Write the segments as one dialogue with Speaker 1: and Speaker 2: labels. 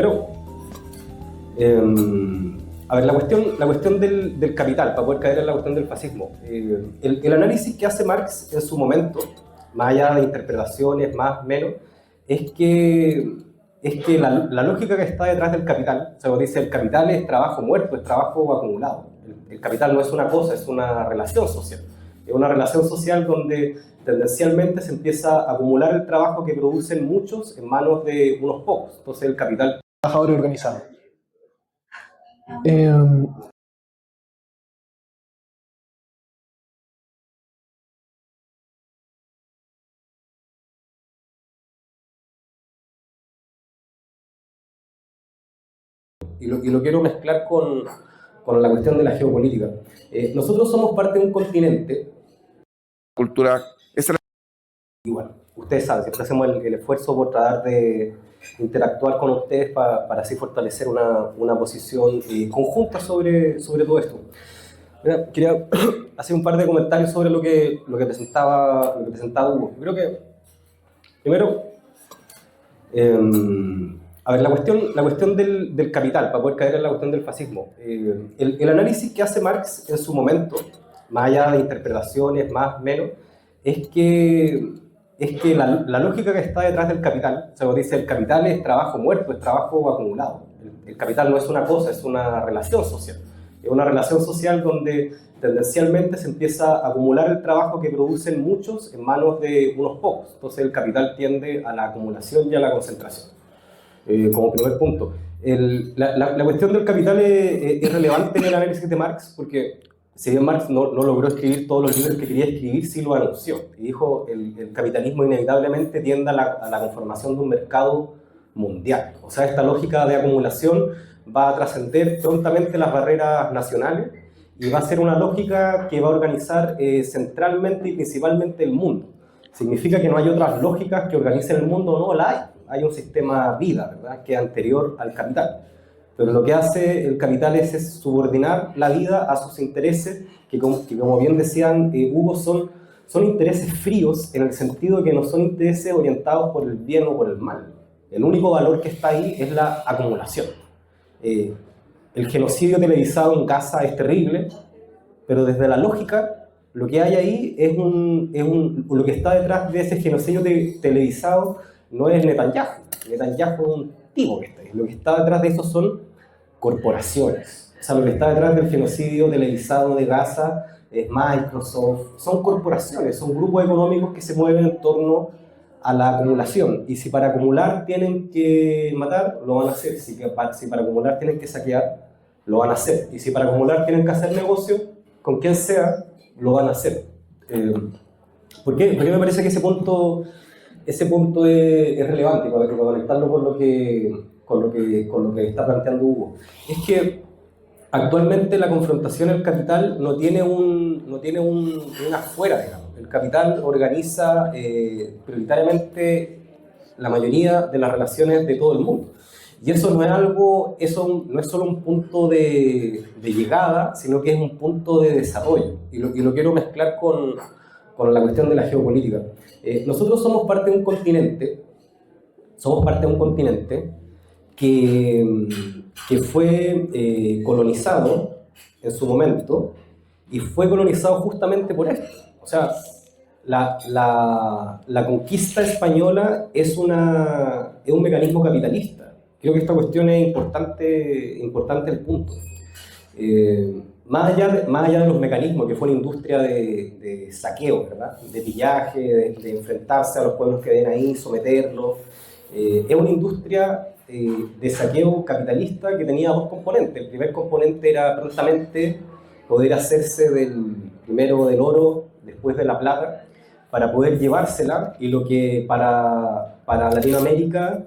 Speaker 1: Pero, a ver, la cuestión del capital, para poder caer en la cuestión del fascismo. El análisis que hace Marx en su momento, más allá de interpretaciones, más, menos, es que la lógica que está detrás del capital, o sea, dice, el capital es trabajo muerto, es trabajo acumulado. El capital no es una cosa, es una relación social. Es una relación social donde tendencialmente se empieza a acumular el trabajo que producen muchos en manos de unos pocos. Entonces el capital...
Speaker 2: Trabajador organizado.
Speaker 1: Y lo quiero mezclar con la cuestión de la geopolítica. Nosotros somos parte de un continente.
Speaker 3: Cultura.
Speaker 1: Igual, ustedes saben, siempre hacemos el esfuerzo por tratar de interactuar con ustedes para así fortalecer una posición conjunta sobre todo esto. Mira, quería hacer un par de comentarios sobre lo que presentaba Hugo. Creo que, primero, a ver, la cuestión del capital, para poder caer en la cuestión del fascismo. El análisis que hace Marx en su momento, más allá de interpretaciones, más, menos, es que la lógica que está detrás del capital, o sea, dice, el capital es trabajo muerto, es trabajo acumulado. El capital no es una cosa, es una relación social. Es una relación social donde tendencialmente se empieza a acumular el trabajo que producen muchos en manos de unos pocos. Entonces el capital tiende a la acumulación y a la concentración. Como primer punto. La cuestión del capital es relevante en el análisis de Marx porque si bien Marx no logró escribir todos los libros que quería escribir, sí lo anunció. Y dijo, el capitalismo inevitablemente tiende a la conformación de un mercado mundial. O sea, esta lógica de acumulación va a trascender prontamente las barreras nacionales y va a ser una lógica que va a organizar centralmente y principalmente el mundo. ¿Significa que no hay otras lógicas que organicen el mundo? No, la hay. Hay un sistema vida, ¿verdad?, que es anterior al capital. Pero lo que hace el capital es subordinar la vida a sus intereses, que como bien decían Hugo, son intereses fríos en el sentido de que no son intereses orientados por el bien o por el mal. El único valor que está ahí es la acumulación. El genocidio televisado en Gaza es terrible, pero desde la lógica, lo que hay ahí lo que está detrás de ese genocidio televisado no es Netanyahu. Netanyahu es un tipo que está ahí. Lo que está detrás de eso son corporaciones. O sea, lo que está detrás del genocidio televisado de Gaza es Microsoft. Son corporaciones, son grupos económicos que se mueven en torno a la acumulación. Y si para acumular tienen que matar, lo van a hacer. Si para acumular tienen que saquear, lo van a hacer. Y si para acumular tienen que hacer negocio, con quien sea, lo van a hacer. ¿Por qué? Porque me parece que ese punto es relevante para conectarlo con lo que está planteando Hugo. Es que actualmente la confrontación al capital no tiene una fuera, digamos. El capital organiza prioritariamente la mayoría de las relaciones de todo el mundo. Y eso no es solo un punto de llegada, sino que es un punto de desarrollo. Y lo quiero mezclar con la cuestión de la geopolítica. Nosotros somos parte de un continente que fue colonizado en su momento, y fue colonizado justamente por esto. O sea, la conquista española es un mecanismo capitalista. Creo que esta cuestión es importante el punto. Más allá de los mecanismos, que fue una industria de saqueo, ¿verdad?, de pillaje, de enfrentarse a los pueblos que ven ahí, someterlos, es una industria de saqueo capitalista que tenía dos componentes. El primer componente era prontamente poder hacerse primero del oro, después de la plata, para poder llevársela, y lo que para Latinoamérica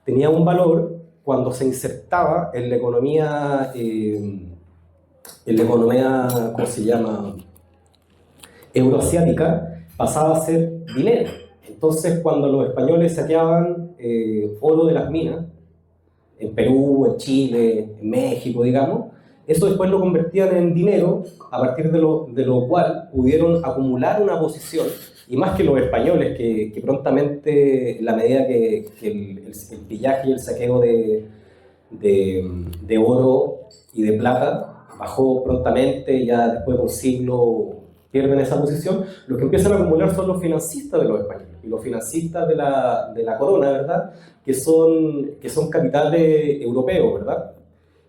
Speaker 1: tenía un valor cuando se insertaba en la economía, ¿cómo se llama?, euroasiática, pasaba a ser dinero. Entonces, cuando los españoles saqueaban oro de las minas, en Perú, en Chile, en México, digamos, eso después lo convertían en dinero, a partir de lo cual pudieron acumular una posición, y más que los españoles, que prontamente, en la medida que el pillaje y el saqueo de de oro y de plata, bajó prontamente, ya después de un siglo pierden esa posición. Los que empiezan a acumular son los financistas de los españoles, y los financistas de la corona, ¿verdad? Que son capitales europeos, ¿verdad?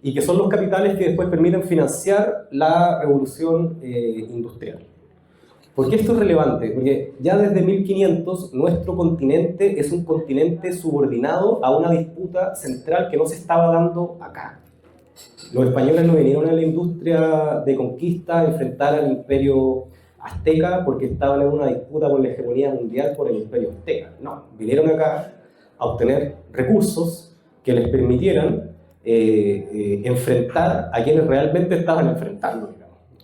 Speaker 1: Y que son los capitales que después permiten financiar la revolución industrial. ¿Por qué esto es relevante? Porque ya desde 1500 nuestro continente es un continente subordinado a una disputa central que no se estaba dando acá. Los españoles no vinieron a la industria de conquista a enfrentar al imperio azteca porque estaban en una disputa por la hegemonía mundial por el imperio azteca. No, vinieron acá a obtener recursos que les permitieran enfrentar a quienes realmente estaban enfrentando.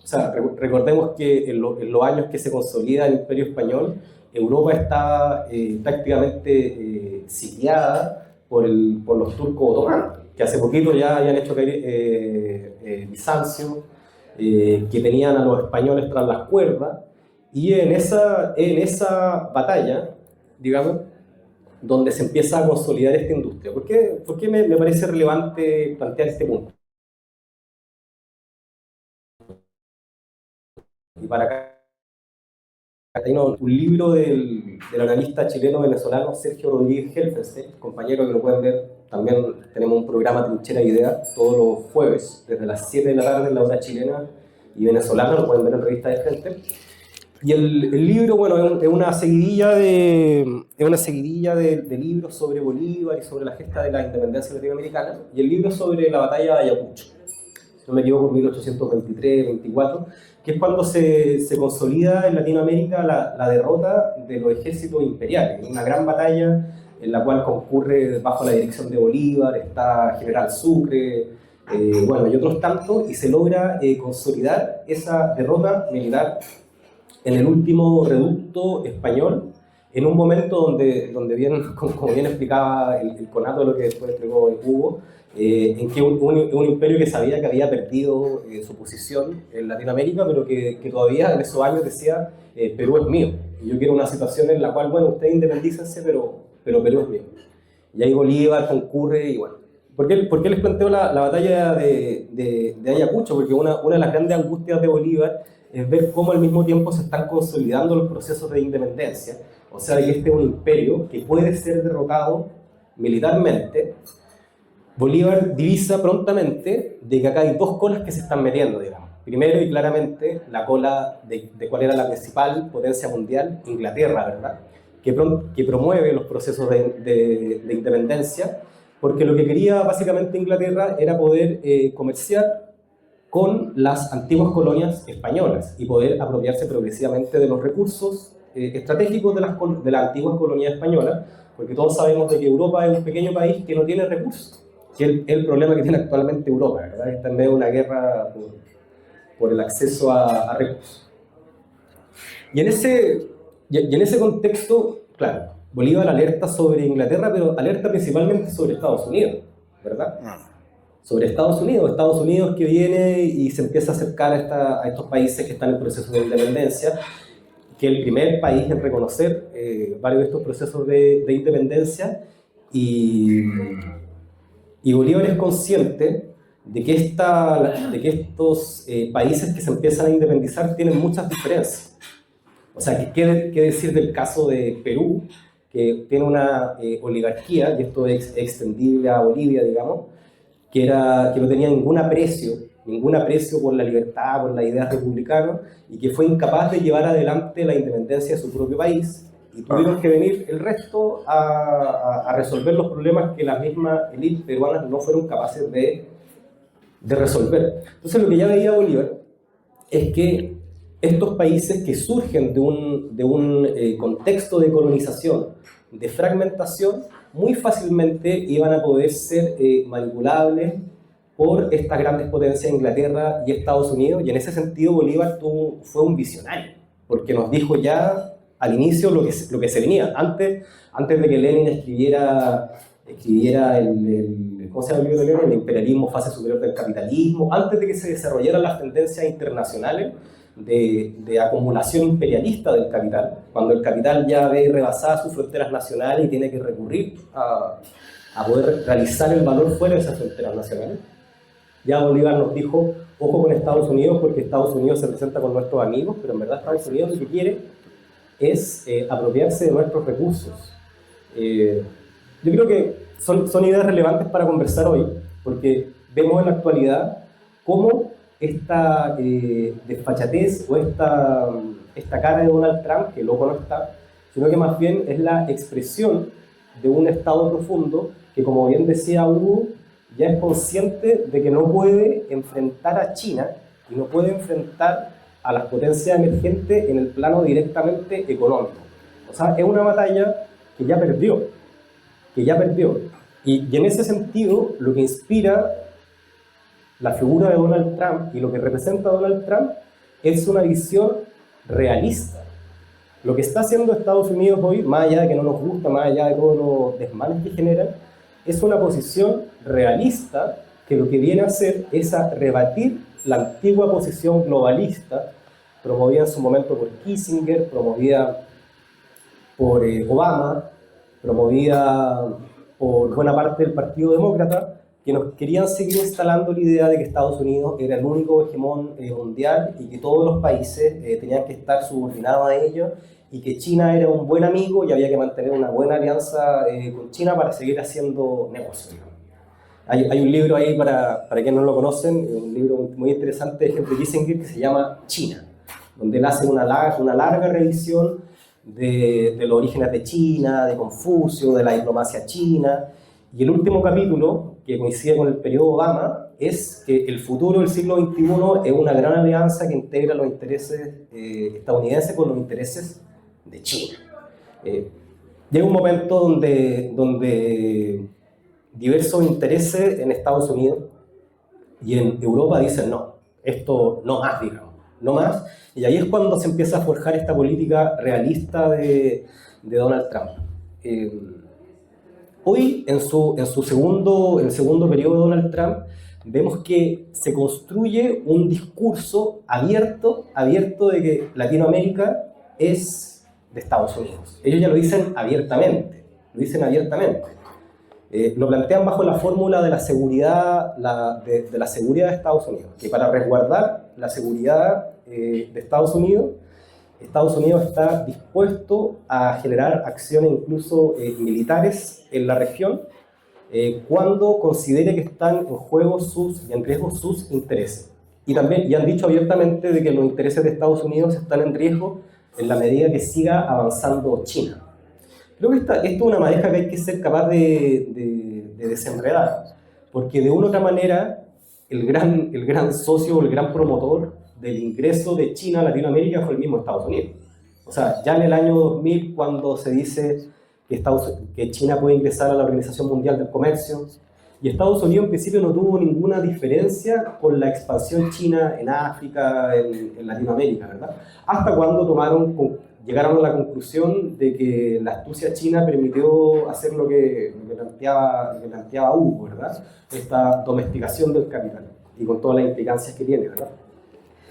Speaker 1: O sea, recordemos que en los años que se consolida el Imperio Español, Europa estaba prácticamente sitiada por los turcos otomanos, que hace poquito ya han hecho caer Bizancio, que tenían a los españoles tras las cuerdas, y en esa batalla, digamos, donde se empieza a consolidar esta industria. ¿Por qué me parece relevante plantear este punto? Y para acá hay un libro del analista chileno-venezolano Sergio Rodríguez Helfenstein, compañero que lo pueden ver. También tenemos un programa Trinchera Idea todos los jueves, desde las 7 de la tarde en la hora chilena y venezolana, lo pueden ver en Revista de Frente. Y el libro, bueno, es una seguidilla de libros sobre Bolívar y sobre la gesta de la independencia latinoamericana, y el libro sobre la batalla de Ayacucho, si no me equivoco, 1823-24, que es cuando se consolida en Latinoamérica la derrota de los ejércitos imperiales, una gran batalla en la cual concurre bajo la dirección de Bolívar, está General Sucre, y otros tantos, y se logra consolidar esa derrota militar en el último reducto español, en un momento donde bien, como bien explicaba el conato de lo que después entregó Hugo, en que un imperio que sabía que había perdido su posición en Latinoamérica, pero que todavía en esos años decía, Perú es mío. Y yo quiero una situación en la cual, bueno, ustedes independícense, pero Perú es mío. Y ahí Bolívar concurre, y bueno. ¿Por qué les planteo la batalla de Ayacucho? Porque una de las grandes angustias de Bolívar es ver cómo al mismo tiempo se están consolidando los procesos de independencia. O sea, que este es un imperio que puede ser derrotado militarmente. Bolívar divisa prontamente de que acá hay dos colas que se están metiendo, digamos. Primero y claramente la cola de cuál era la principal potencia mundial, Inglaterra, ¿verdad? Que promueve los procesos de independencia, porque lo que quería básicamente Inglaterra era poder comerciar con las antiguas colonias españolas y poder apropiarse progresivamente de los recursos estratégicos de las antiguas colonias españolas, porque todos sabemos de que Europa es un pequeño país que no tiene recursos, que es el problema que tiene actualmente Europa, ¿verdad? Está en medio de una guerra por el acceso a recursos. Y en ese contexto, claro, Bolívar alerta sobre Inglaterra, pero alerta principalmente sobre Estados Unidos, ¿verdad? Sobre Estados Unidos que viene y se empieza a acercar a estos países que están en proceso de independencia, que es el primer país en reconocer varios de estos procesos de independencia, y Bolívar es consciente de que estos países que se empiezan a independizar tienen muchas diferencias. O sea, ¿qué decir del caso de Perú, que tiene una oligarquía, y esto es extendible a Bolivia, digamos, que no tenía ningún aprecio por la libertad, por las ideas republicanas, y que fue incapaz de llevar adelante la independencia de su propio país, y tuvieron que venir el resto a resolver los problemas que las mismas élites peruanas no fueron capaces de resolver. Entonces lo que ya veía Bolívar es que estos países que surgen de un contexto de colonización, de fragmentación, muy fácilmente iban a poder ser manipulables por estas grandes potencias, Inglaterra y Estados Unidos, y en ese sentido Bolívar fue un visionario, porque nos dijo ya al inicio lo que se venía. Antes de que Lenin escribiera ¿cómo se llama el libro de Lenin? El imperialismo, fase superior del capitalismo, antes de que se desarrollaran las tendencias internacionales de acumulación imperialista del capital, cuando el capital ya ve rebasadas sus fronteras nacionales y tiene que recurrir a a poder realizar el valor fuera de esas fronteras nacionales. Ya Bolívar nos dijo, ojo con Estados Unidos, porque Estados Unidos se presenta con nuestros amigos, pero en verdad Estados Unidos lo que quiere es apropiarse de nuestros recursos. Yo creo que son ideas relevantes para conversar hoy, porque vemos en la actualidad cómo esta desfachatez o esta cara de Donald Trump, que loco no está, sino que más bien es la expresión de un Estado profundo que, como bien decía Hugo, ya es consciente de que no puede enfrentar a China y no puede enfrentar a las potencias emergentes en el plano directamente económico. O sea, es una batalla que ya perdió. Y en ese sentido, lo que inspira la figura de Donald Trump y lo que representa Donald Trump es una visión realista. Lo que está haciendo Estados Unidos hoy, más allá de que no nos gusta, más allá de todos los desmanes que generan, es una posición realista que lo que viene a hacer es a rebatir la antigua posición globalista promovida en su momento por Kissinger, promovida por Obama, promovida por buena parte del Partido Demócrata, que nos querían seguir instalando la idea de que Estados Unidos era el único hegemón mundial y que todos los países tenían que estar subordinados a ellos, y que China era un buen amigo y había que mantener una buena alianza con China para seguir haciendo negocios. Hay un libro ahí, para quienes no lo conocen, un libro muy interesante de Henry Kissinger que se llama China, donde él hace una larga revisión de los orígenes de China, de Confucio, de la diplomacia china, y el último capítulo, que coincide con el periodo Obama, es que el futuro del siglo XXI es una gran alianza que integra los intereses estadounidenses con los intereses de China. Llega un momento donde diversos intereses en Estados Unidos y en Europa dicen no, esto no más, digamos, no más, y ahí es cuando se empieza a forjar esta política realista de Donald Trump. Hoy, en el segundo periodo de Donald Trump, vemos que se construye un discurso abierto de que Latinoamérica es de Estados Unidos. Ellos ya lo dicen abiertamente, lo plantean bajo la fórmula de la seguridad, de la seguridad de Estados Unidos, que para resguardar la seguridad de Estados Unidos está dispuesto a generar acciones incluso militares en la región cuando considere que están en juego y en riesgo sus intereses. Y han dicho abiertamente de que los intereses de Estados Unidos están en riesgo en la medida que siga avanzando China. Creo que esto es una madeja que hay que ser capaz de desenredar, porque de una u otra manera el gran socio o el gran promotor del ingreso de China a Latinoamérica fue el mismo Estados Unidos. O sea, ya en el año 2000, cuando se dice que China puede ingresar a la Organización Mundial del Comercio, y Estados Unidos en principio no tuvo ninguna diferencia con la expansión china en África, en Latinoamérica, ¿verdad? Hasta cuando llegaron a la conclusión de que la astucia china permitió hacer lo que planteaba Hugo, ¿verdad? Esta domesticación del capital, y con todas las implicancias que tiene, ¿verdad?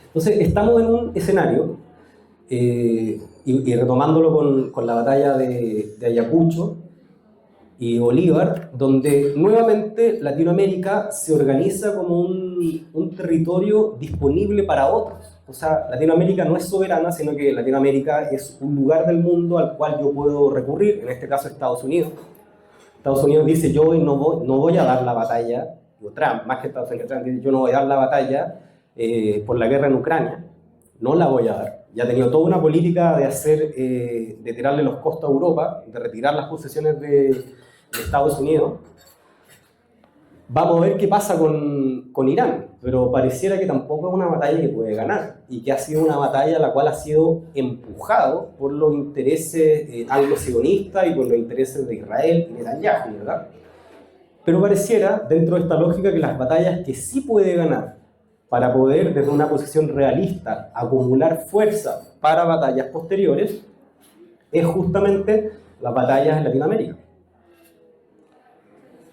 Speaker 1: Entonces, estamos en un escenario, y retomándolo con la batalla de Ayacucho y Bolívar, donde nuevamente Latinoamérica se organiza como un territorio disponible para otros. O sea, Latinoamérica no es soberana, sino que Latinoamérica es un lugar del mundo al cual yo puedo recurrir, en este caso Estados Unidos. Estados Unidos dice, yo no voy a dar la batalla, o Trump, más que Estados Unidos, Trump dice, yo no voy a dar la batalla por la guerra en Ucrania, no la voy a dar. Ya ha tenido toda una política de tirarle los costos a Europa, de retirar las posesiones de Estados Unidos. Vamos a ver qué pasa con Irán, pero pareciera que tampoco es una batalla que puede ganar, y que ha sido una batalla la cual ha sido empujado por los intereses anglo-sionistas y por los intereses de Israel y Netanyahu, ¿verdad? Pero pareciera, dentro de esta lógica, que las batallas que sí puede ganar para poder, desde una posición realista, acumular fuerza para batallas posteriores, es justamente las batallas en Latinoamérica.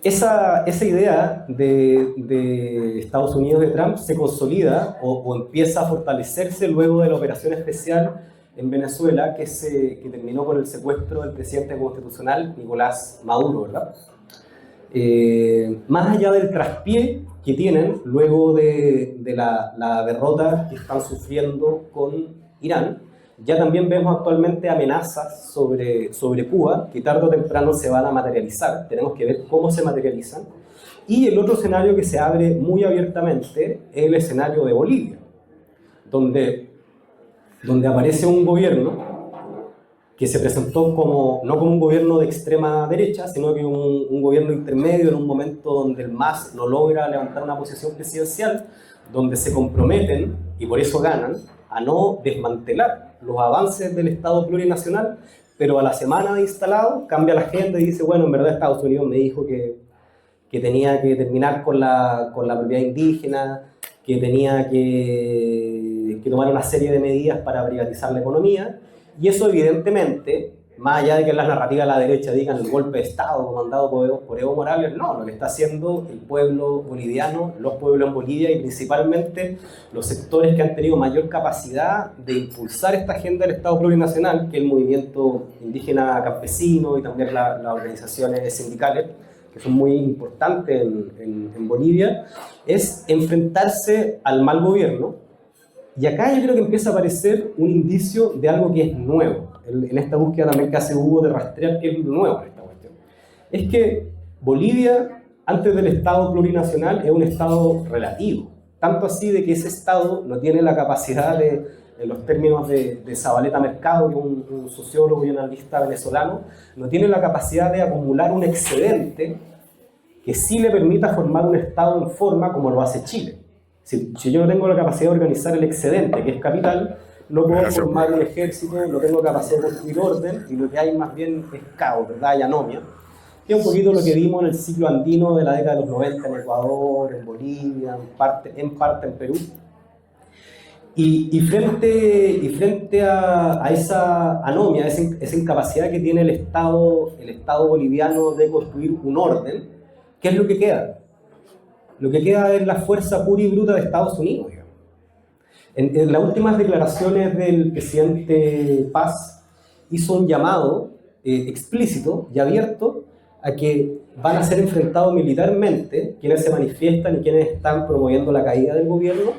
Speaker 1: Esa idea de Estados Unidos de Trump se consolida o empieza a fortalecerse luego de la operación especial en Venezuela que terminó con el secuestro del presidente constitucional Nicolás Maduro, ¿verdad? más allá del traspié que tienen luego de la derrota que están sufriendo con Irán, ya también vemos actualmente amenazas sobre Cuba que tarde o temprano se van a materializar. Tenemos que ver cómo se materializan. Y el otro escenario que se abre muy abiertamente es el escenario de Bolivia, donde aparece un gobierno que se presentó como, no como un gobierno de extrema derecha, sino que un gobierno intermedio en un momento donde el MAS no logra levantar una posición presidencial, donde se comprometen, y por eso ganan, a no desmantelar los avances del Estado plurinacional, pero a la semana de instalado cambia la agenda y dice, bueno, en verdad Estados Unidos me dijo que tenía que terminar con la propiedad indígena, que tenía que tomar una serie de medidas para privatizar la economía, y eso evidentemente, más allá de que en las narrativas de la derecha digan el golpe de Estado comandado por Evo Morales, no, lo que está haciendo el pueblo boliviano, los pueblos en Bolivia y principalmente los sectores que han tenido mayor capacidad de impulsar esta agenda del Estado plurinacional, que es el movimiento indígena campesino y también las organizaciones sindicales, que son muy importantes en Bolivia, es enfrentarse al mal gobierno. Y acá yo creo que empieza a aparecer un indicio de algo que es nuevo, en esta búsqueda también que hace Hugo de rastrear qué es nuevo en esta cuestión. Es que Bolivia, antes del Estado plurinacional, es un Estado relativo, tanto así de que ese Estado no tiene la capacidad de, en los términos de Zabaleta Mercado, que es un sociólogo y analista venezolano, no tiene la capacidad de acumular un excedente que sí le permita formar un Estado en forma como lo hace Chile. Si yo no tengo la capacidad de organizar el excedente, que es capital, no puedo formar un ejército, no tengo capacidad de construir orden, y lo que hay más bien es caos, ¿verdad? Y anomia, que es un poquito lo que vimos en el ciclo andino de la década de los 90 en Ecuador, en Bolivia, en parte en Perú. Y frente a esa anomia, esa incapacidad que tiene el Estado boliviano de construir un orden, ¿qué es lo que queda? Lo que queda es la fuerza pura y bruta de Estados Unidos. En las últimas declaraciones del presidente Paz hizo un llamado explícito y abierto a que van a ser enfrentados militarmente quienes se manifiestan y quienes están promoviendo la caída del gobierno,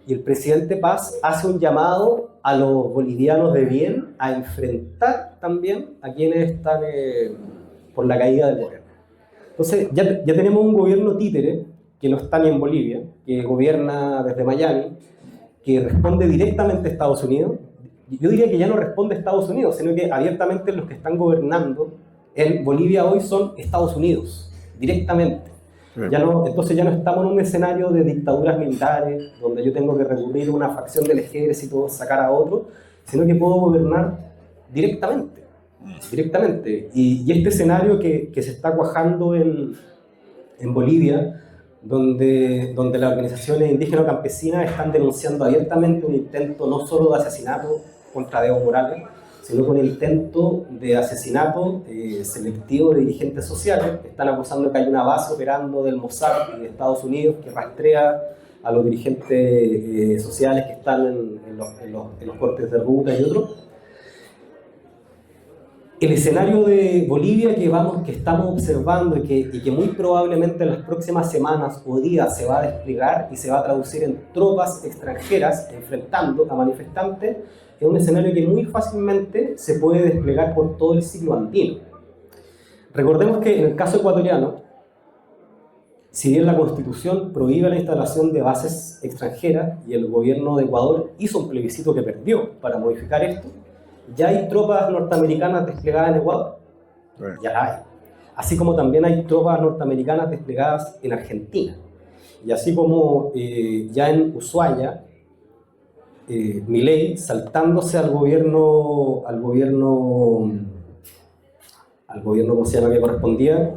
Speaker 1: y el presidente Paz hace un llamado a los bolivianos de bien a enfrentar también a quienes están por la caída del gobierno. Entonces ya tenemos un gobierno títere que no está ni en Bolivia, que gobierna desde Miami, que responde directamente a Estados Unidos. Yo diría que ya no responde a Estados Unidos, sino que abiertamente los que están gobernando en Bolivia hoy son Estados Unidos, directamente. Entonces ya no estamos en un escenario de dictaduras militares, donde yo tengo que recurrir a una facción del ejército, sacar a otro, sino que puedo gobernar directamente. Y este escenario que se está cuajando en Bolivia, donde las organizaciones indígenas campesinas están denunciando abiertamente un intento no solo de asesinato contra Evo Morales, sino con el intento de asesinato selectivo de dirigentes sociales. Están acusando que hay una base operando del Mossad y de Estados Unidos que rastrea a los dirigentes sociales que están en los cortes de ruta y otros. El escenario de Bolivia que estamos observando y que muy probablemente en las próximas semanas o días se va a desplegar y se va a traducir en tropas extranjeras enfrentando a manifestantes, es un escenario que muy fácilmente se puede desplegar por todo el ciclo andino. Recordemos que en el caso ecuatoriano, si bien la Constitución prohíbe la instalación de bases extranjeras y el gobierno de Ecuador hizo un plebiscito que perdió para modificar esto, ya hay tropas norteamericanas desplegadas en Ecuador. Ya hay. Así como también hay tropas norteamericanas desplegadas en Argentina. Y así como ya en Ushuaia, Milei, saltándose al gobierno, ¿cómo se llama?, que correspondía,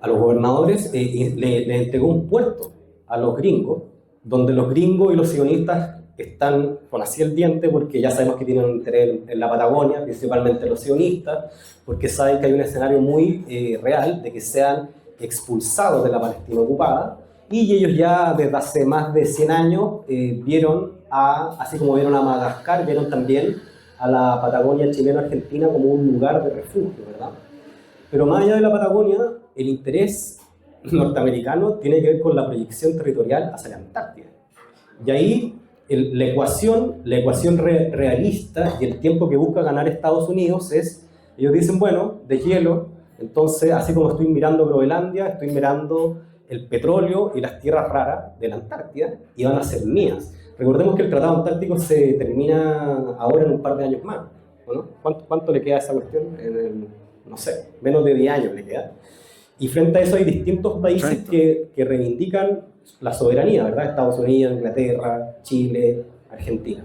Speaker 1: a los gobernadores, le entregó un puerto a los gringos, donde los gringos y los sionistas están con así el diente, porque ya sabemos que tienen un interés en la Patagonia, principalmente los sionistas, porque saben que hay un escenario muy real de que sean expulsados de la Palestina ocupada, y ellos ya desde hace más de 100 años vieron, así como vieron a Madagascar, vieron también a la Patagonia chilena-argentina como un lugar de refugio, ¿verdad? Pero más allá de la Patagonia, el interés norteamericano tiene que ver con la proyección territorial hacia la Antártida. Y ahí la ecuación realista y el tiempo que busca ganar Estados Unidos es, ellos dicen, bueno, de hielo, entonces así como estoy mirando Groenlandia, estoy mirando el petróleo y las tierras raras de la Antártida y van a ser mías. Recordemos que el Tratado Antártico se termina ahora en un par de años más, ¿no? ¿Cuánto le queda a esa cuestión? No sé, menos de 10 años le queda. Y frente a eso hay distintos países que reivindican la soberanía, ¿verdad? Estados Unidos, Inglaterra, Chile, Argentina.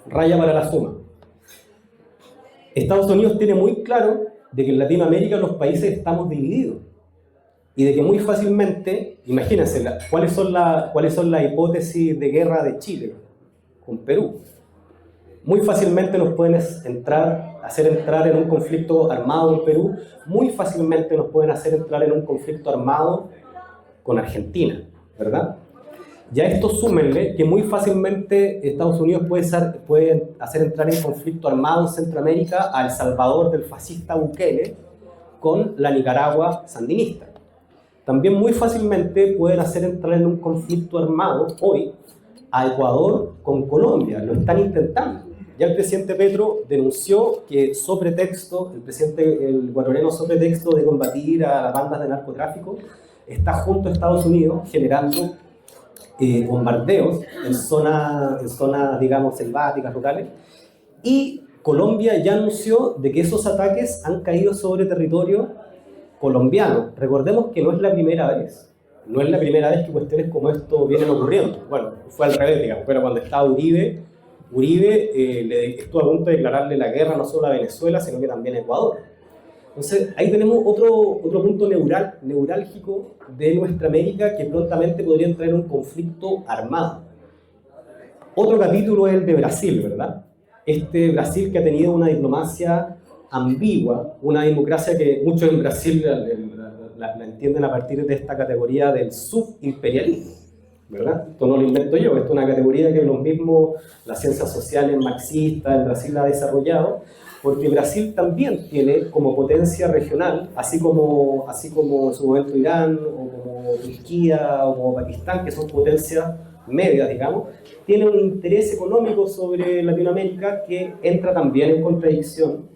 Speaker 1: Raya para la suma. Estados Unidos tiene muy claro de que en Latinoamérica los países estamos divididos y de que muy fácilmente, imagínense, ¿cuáles son las hipótesis de guerra de Chile con Perú? Muy fácilmente nos pueden hacer entrar en un conflicto armado en Perú, muy fácilmente nos pueden hacer entrar en un conflicto armado con Argentina, ¿verdad? Ya esto súmenle que muy fácilmente Estados Unidos puede hacer entrar en conflicto armado en Centroamérica a El Salvador del fascista Bukele con la Nicaragua sandinista. También muy fácilmente pueden hacer entrar en un conflicto armado hoy a Ecuador con Colombia, lo están intentando. Ya el presidente Petro denunció que el guatoreno sobre texto de combatir a las bandas de narcotráfico está junto a Estados Unidos generando bombardeos en zonas, digamos, selváticas, rurales, y Colombia ya anunció de que esos ataques han caído sobre territorio colombiano. Recordemos que no es la primera vez que cuestiones como esto vienen ocurriendo. Bueno, fue al revés, digamos, pero cuando estaba Uribe estuvo a punto de declararle la guerra no solo a Venezuela, sino que también a Ecuador. Entonces, ahí tenemos otro punto neurálgico de nuestra América que prontamente podría entrar en un conflicto armado. Otro capítulo es el de Brasil, ¿verdad? Este Brasil que ha tenido una diplomacia ambigua, una democracia que muchos en Brasil la entienden a partir de esta categoría del subimperialismo, ¿verdad? Esto no lo invento yo, esto es una categoría que las ciencias sociales marxistas en Brasil ha desarrollado, porque Brasil también tiene como potencia regional, así como en su momento Irán, o como Turquía, o como Pakistán, que son potencias medias, digamos, tiene un interés económico sobre Latinoamérica que entra también en contradicción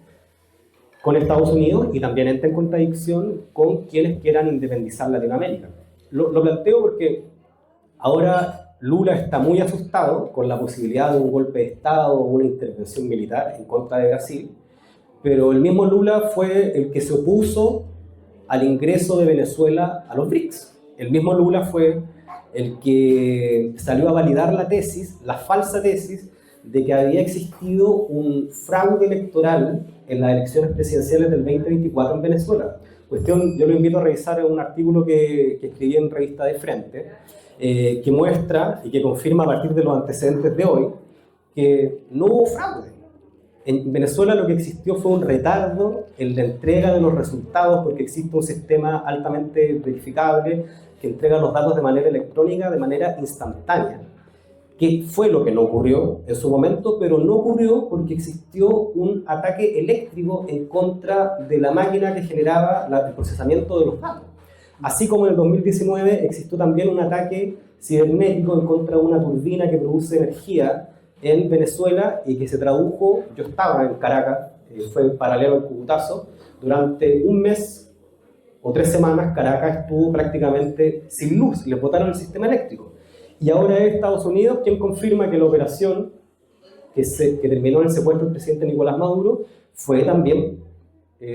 Speaker 1: con Estados Unidos y también entra en contradicción con quienes quieran independizar Latinoamérica. Lo planteo porque ahora Lula está muy asustado con la posibilidad de un golpe de Estado o una intervención militar en contra de Brasil, pero el mismo Lula fue el que se opuso al ingreso de Venezuela a los BRICS. El mismo Lula fue el que salió a validar la falsa tesis, de que había existido un fraude electoral en las elecciones presidenciales del 2024 en Venezuela. Yo lo invito a revisar un artículo que escribí en Revista de Frente, que muestra y que confirma a partir de los antecedentes de hoy que no hubo fraude. En Venezuela lo que existió fue un retardo en la entrega de los resultados, porque existe un sistema altamente verificable que entrega los datos de manera electrónica, de manera instantánea, que fue lo que no ocurrió en su momento, pero no ocurrió porque existió un ataque eléctrico en contra de la máquina que generaba el procesamiento de los datos. Así como en el 2019 existió también un ataque cibernético en contra de una turbina que produce energía en Venezuela y que se tradujo, yo estaba en Caracas, fue paralelo al Cubutazo, durante un mes o 3 semanas Caracas estuvo prácticamente sin luz, le botaron el sistema eléctrico. Y ahora es Estados Unidos quien confirma que la operación que terminó en el secuestro del presidente Nicolás Maduro fue también,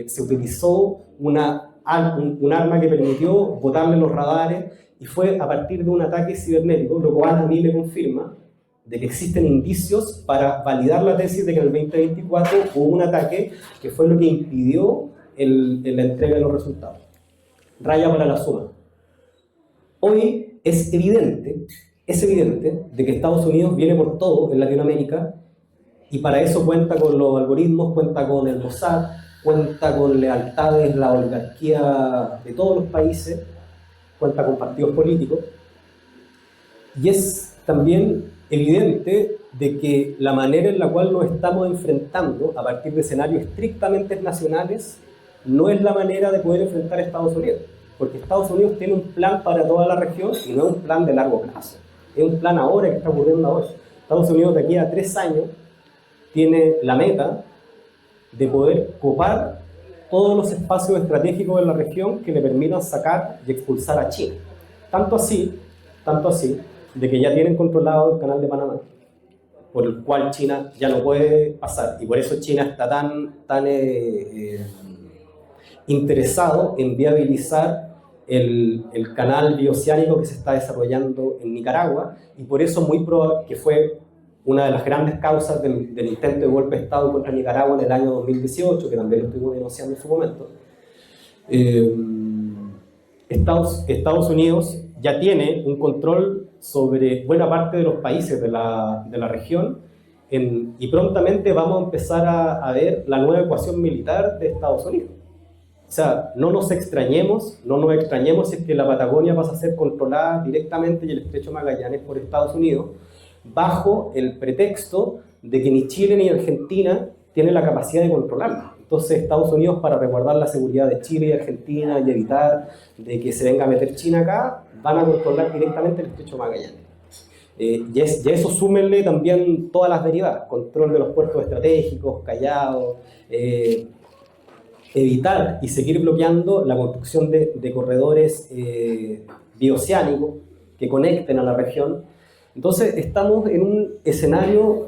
Speaker 1: se utilizó un arma que permitió botarle los radares y fue a partir de un ataque cibernético, lo cual a mí me confirma de que existen indicios para validar la tesis de que en el 2024 hubo un ataque que fue lo que impidió la entrega de los resultados. Raya para la suma. Hoy es evidente de que Estados Unidos viene por todo en Latinoamérica y para eso cuenta con los algoritmos, cuenta con el Mossad, cuenta con lealtades, la oligarquía de todos los países, cuenta con partidos políticos, y es también evidente de que la manera en la cual nos estamos enfrentando a partir de escenarios estrictamente nacionales no es la manera de poder enfrentar a Estados Unidos, porque Estados Unidos tiene un plan para toda la región y no es un plan de largo plazo, es un plan ahora que está ocurriendo ahora. Estados Unidos de aquí a 3 años tiene la meta de poder copar todos los espacios estratégicos de la región que le permitan sacar y expulsar a China. Tanto así, de que ya tienen controlado el canal de Panamá, por el cual China ya no puede pasar, y por eso China está tan interesado en viabilizar el canal bioceánico que se está desarrollando en Nicaragua, y por eso muy probable que fue una de las grandes causas del intento de golpe de Estado contra Nicaragua en el año 2018, que también lo estuvimos denunciando en su momento. Estados Unidos ya tiene un control sobre buena parte de los países de la región, y prontamente vamos a empezar a ver la nueva ecuación militar de Estados Unidos. O sea, no nos extrañemos si es que la Patagonia pasa a ser controlada directamente y el Estrecho Magallanes por Estados Unidos, bajo el pretexto de que ni Chile ni Argentina tienen la capacidad de controlarla. Entonces Estados Unidos, para resguardar la seguridad de Chile y Argentina y evitar de que se venga a meter China acá, van a controlar directamente el Estrecho Magallanes. Y a eso súmenle también todas las derivadas: control de los puertos estratégicos, Callao, evitar y seguir bloqueando la construcción de corredores bioceánicos que conecten a la región. Entonces estamos en un escenario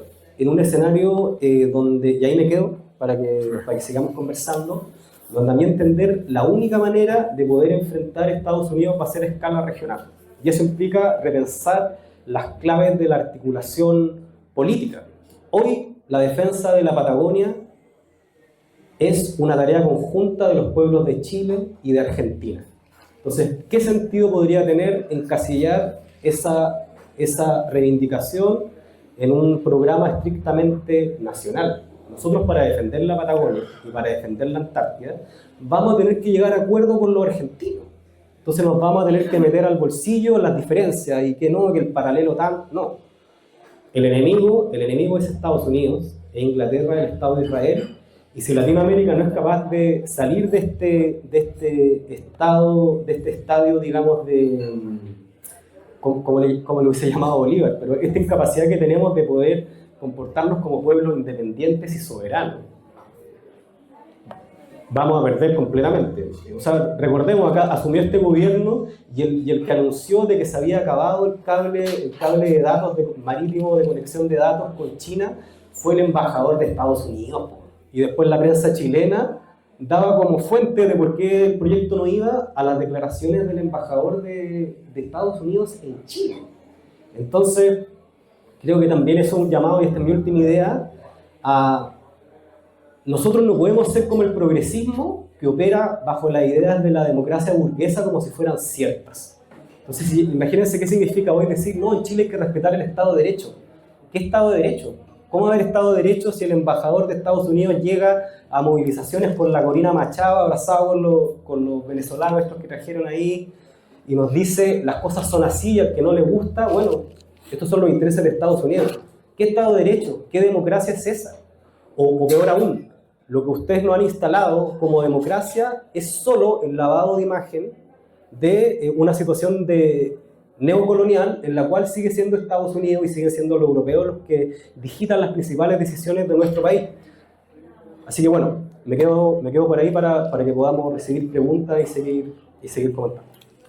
Speaker 1: donde, y ahí me quedo para que sigamos conversando, donde a mí entender la única manera de poder enfrentar a Estados Unidos va a ser a escala regional. Y eso implica repensar las claves de la articulación política. Hoy la defensa de la Patagonia es una tarea conjunta de los pueblos de Chile y de Argentina. Entonces, ¿qué sentido podría tener encasillar esa reivindicación en un programa estrictamente nacional? Nosotros, para defender la Patagonia y para defender la Antártida, vamos a tener que llegar a acuerdo con los argentinos. Entonces nos vamos a tener que meter al bolsillo las diferencias y que el paralelo no. El enemigo es Estados Unidos, e Inglaterra, el Estado de Israel. Y si Latinoamérica no es capaz de salir de este estadio, digamos, como lo hubiese llamado Bolívar, pero esta incapacidad que tenemos de poder comportarnos como pueblos independientes y soberanos, vamos a perder completamente. O sea, recordemos, acá asumió este gobierno y el que anunció de que se había acabado el cable de datos marítimo de conexión de datos con China fue el embajador de Estados Unidos. Y después la prensa chilena daba como fuente de por qué el proyecto no iba a las declaraciones del embajador de Estados Unidos en Chile. Entonces, creo que también es un llamado, y esta es mi última idea, a nosotros no podemos ser como el progresismo que opera bajo las ideas de la democracia burguesa como si fueran ciertas. Entonces, imagínense qué significa hoy decir, no, en Chile hay que respetar el Estado de Derecho. ¿Qué Estado de Derecho? ¿Cómo va a haber Estado de Derecho si el embajador de Estados Unidos llega a movilizaciones por la Corina Machado, abrazado con los venezolanos estos que trajeron ahí, y nos dice, las cosas son así, y al que no le gusta, bueno, estos son los intereses de Estados Unidos? ¿Qué Estado de Derecho? ¿Qué democracia es esa? O peor aún, lo que ustedes no han instalado como democracia es solo el lavado de imagen de una situación de neocolonial en la cual sigue siendo Estados Unidos y siguen siendo los europeos los que digitan las principales decisiones de nuestro país. Así que bueno, me quedo por ahí para que podamos recibir preguntas y seguir comentando.